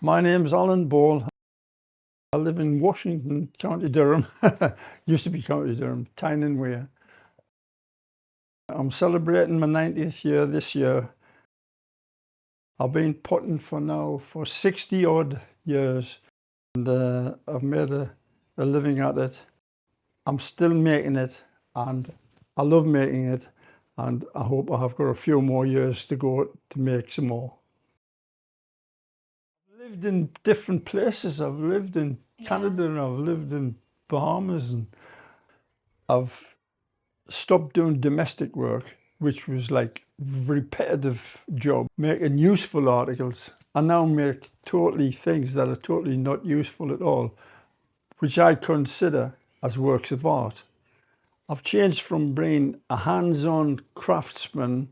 My name's Alan Ball. I live in Washington, County Durham. Used to be County Durham, Tyne Wear. I'm celebrating my 90th year this year. I've been potting for 60 odd years, and I've made a living at it. I'm still making it, and I love making it, and I hope I have got a few more years to go to make some more. I've lived in different places. I've lived in Canada, and I've lived in Bahamas, and I've stopped doing domestic work, which was like a repetitive job, making useful articles. I now make totally things that are totally not useful at all, which I consider as works of art. I've changed from being a hands-on craftsman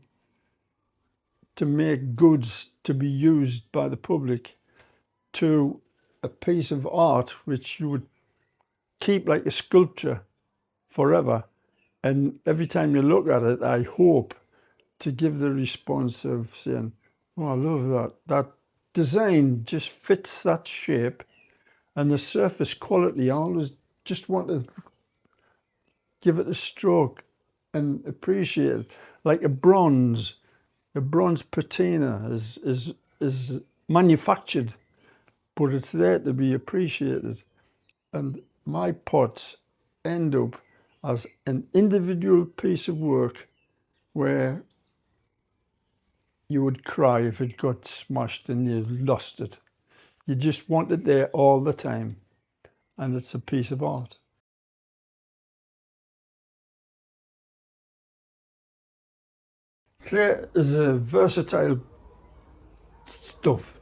to make goods to be used by the public to a piece of art which you would keep like a sculpture forever. And every time you look at it, I hope to give the response of saying, oh, I love that. That design just fits that shape, and the surface quality, I always just want to give it a stroke and appreciate it. Like a bronze patina is manufactured, but it's there to be appreciated. And my pots end up as an individual piece of work where you would cry if it got smashed and you lost it. You just want it there all the time, and it's a piece of art. Clay is a versatile stuff.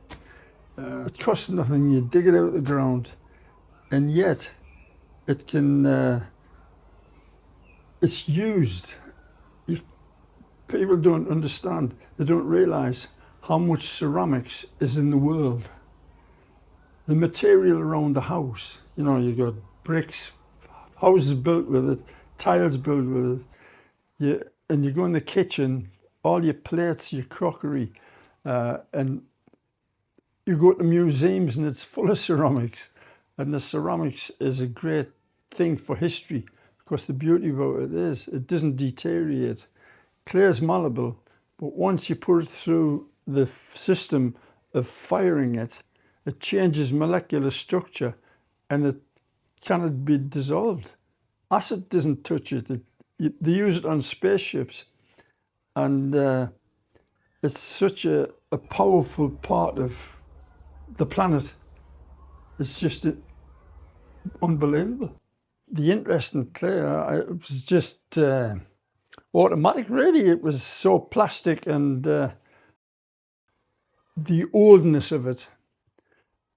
It costs nothing. You dig it out of the ground, and yet it can. It's used. People don't understand. They don't realise how much ceramics is in the world. The material around the house. You know, you got bricks, houses built with it, tiles built with it. And you go in the kitchen, all your plates, your crockery, and you go to museums and it's full of ceramics. And the ceramics is a great thing for history, because the beauty about it is it doesn't deteriorate. Clay is malleable, but once you put it through the system of firing it, it changes molecular structure and it cannot be dissolved. Acid doesn't touch it. They use it on spaceships, and it's such a powerful part of the planet. It's just unbelievable. The interest in clay, it was just automatic, really. It was so plastic, and the oldness of it,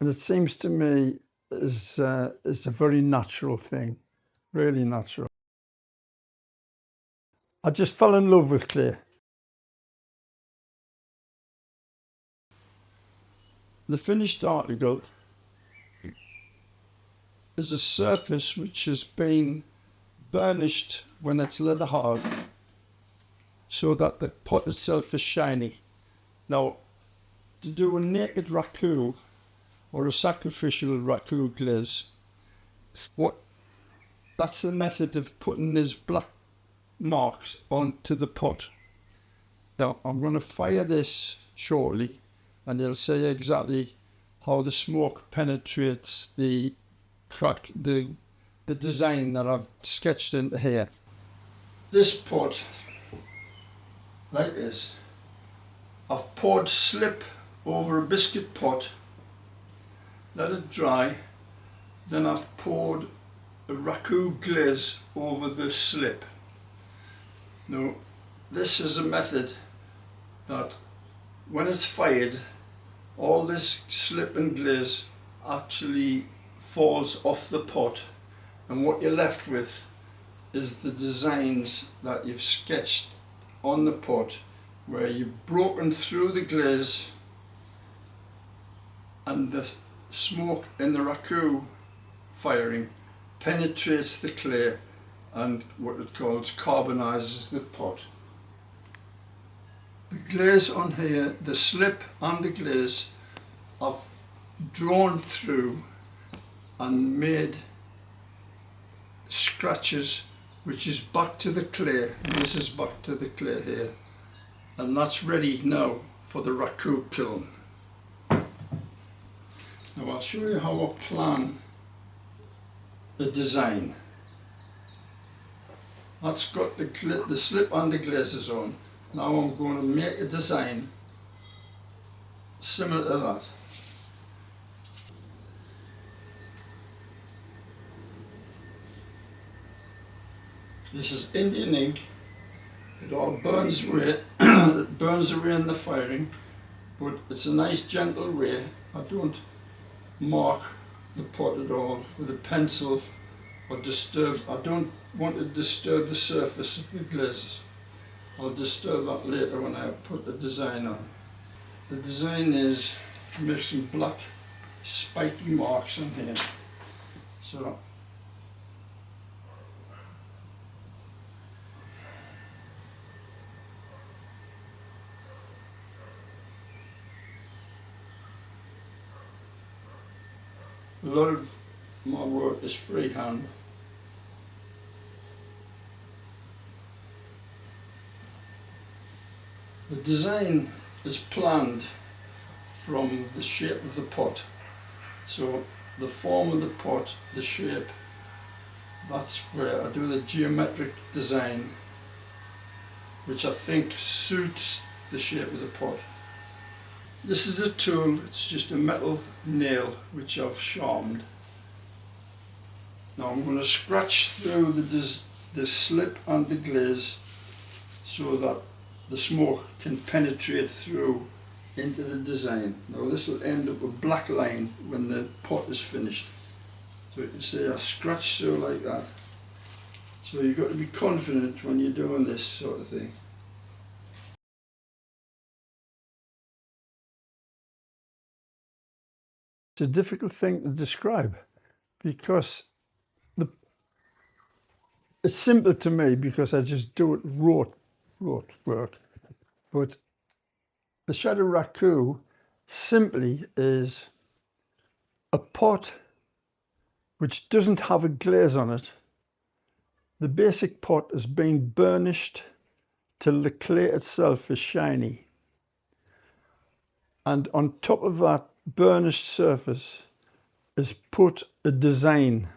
and it seems to me is a very natural thing, really natural. I just fell in love with clay. The finished article is a surface which has been burnished when it's leather hard, so that the pot itself is shiny. Now, to do a naked raku or a sacrificial raku glaze, that's the method of putting these black marks onto the pot. Now, I'm going to fire this shortly, and it'll say exactly how the smoke penetrates the design that I've sketched into here. This pot, like this, I've poured slip over a biscuit pot, let it dry, then I've poured a raku glaze over the slip. Now, this is a method that when it's fired, all this slip and glaze actually falls off the pot, and what you're left with is the designs that you've sketched on the pot, where you've broken through the glaze, and the smoke in the raku firing penetrates the clay and what it calls carbonizes the pot. The glaze on here, the slip and the glaze, I've drawn through and made scratches, which is back to the clay, and this is back to the clay here, and that's ready now for the raku kiln. Now I'll show you how I plan the design. That's got the slip and the glazes on. Now I'm going to make a design similar to that. This is Indian ink. It all burns away, it burns away in the firing, but it's a nice gentle way. I don't mark the pot at all with a pencil or disturb. I don't want to disturb the surface of the glazes. I'll disturb that later when I put the design on. The design is to make some black spiky marks on here. So a lot of my work is freehand. The design is planned from the shape of the pot. So the form of the pot, the shape, that's where I do the geometric design, which I think suits the shape of the pot. This is a tool, it's just a metal nail which I've sharpened. Now I'm going to scratch through the slip and the glaze so that the smoke can penetrate through into the design. Now this will end up a black line when the pot is finished. So you can see I scratch through like that. So you've got to be confident when you're doing this sort of thing. It's a difficult thing to describe because it's simple to me because I just do it rote work. But the shadow raku simply is a pot which doesn't have a glaze on it. The basic pot has been burnished till the clay itself is shiny. And on top of that burnished surface is put a design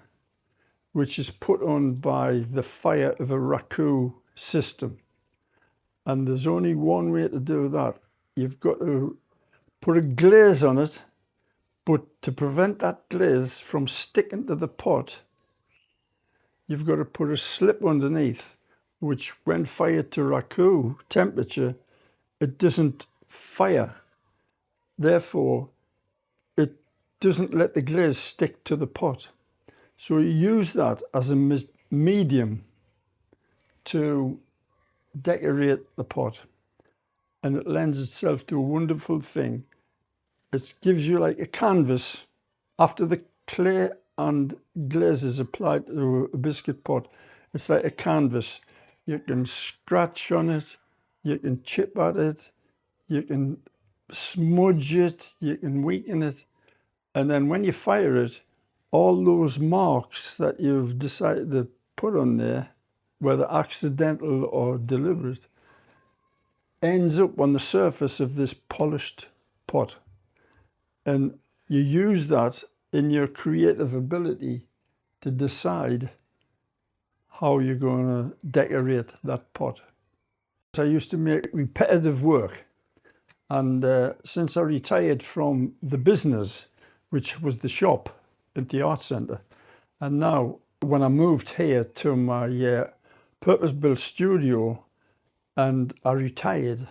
which is put on by the fire of a raku system. And there's only one way to do that. You've got to put a glaze on it, but to prevent that glaze from sticking to the pot, you've got to put a slip underneath, which when fired to raku temperature, it doesn't fire. Therefore, it doesn't let the glaze stick to the pot. So you use that as a medium to decorate the pot, and it lends itself to a wonderful thing. It gives you like a canvas. After the clay and glaze is applied to a biscuit pot, it's like a canvas. You can scratch on it, you can chip at it, you can smudge it, you can weaken it, and then when you fire it, all those marks that you've decided to put on there, whether accidental or deliberate, ends up on the surface of this polished pot. And you use that in your creative ability to decide how you're going to decorate that pot. I used to make repetitive work, and since I retired from the business, which was the shop at the art centre, and now when I moved here to my purpose-built studio and I retired,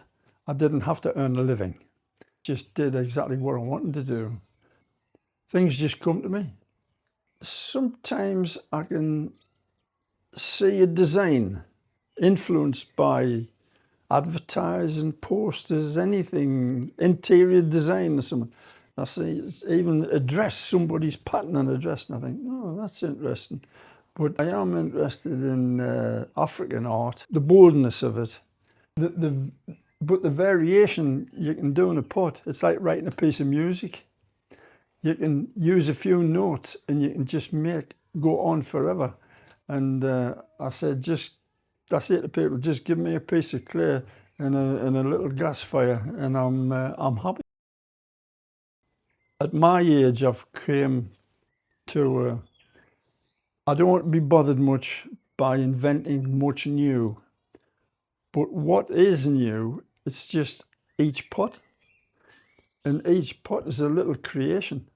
I didn't have to earn a living. Just did exactly what I wanted to do. Things just come to me. Sometimes I can see a design influenced by advertising, posters, anything, interior design or something. I see even a dress, somebody's pattern on a dress, and I think, oh, that's interesting. But I am interested in African art, the boldness of it. But the variation you can do in a pot, it's like writing a piece of music. you can use a few notes and you can just go on forever. And I say to people, just give me a piece of clay and a little gas fire, and I'm happy. At my age, I've came to I don't be bothered much by inventing much new, but what is new, it's just each pot, and each pot is a little creation.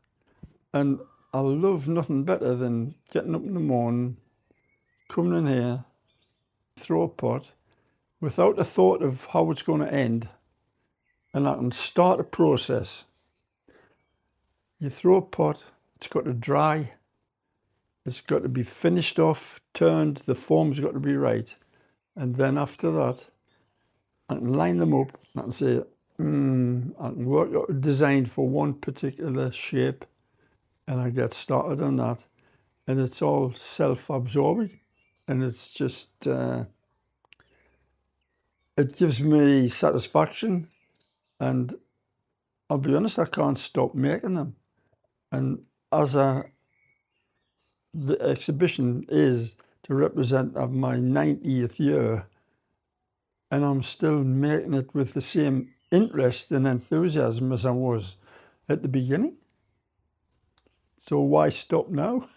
And I love nothing better than getting up in the morning, coming in here, throw a pot without a thought of how it's going to end, and I can start a process. You throw a pot, it's got to dry, it's got to be finished off, turned, the form's got to be right. And then after that, I can line them up, I can say, I can work out a design for one particular shape, and I get started on that. And it's all self-absorbing, and it's just, it gives me satisfaction, and I'll be honest, I can't stop making them. And the exhibition is to represent of my 90th year, and I'm still making it with the same interest and enthusiasm as I was at the beginning. So why stop now?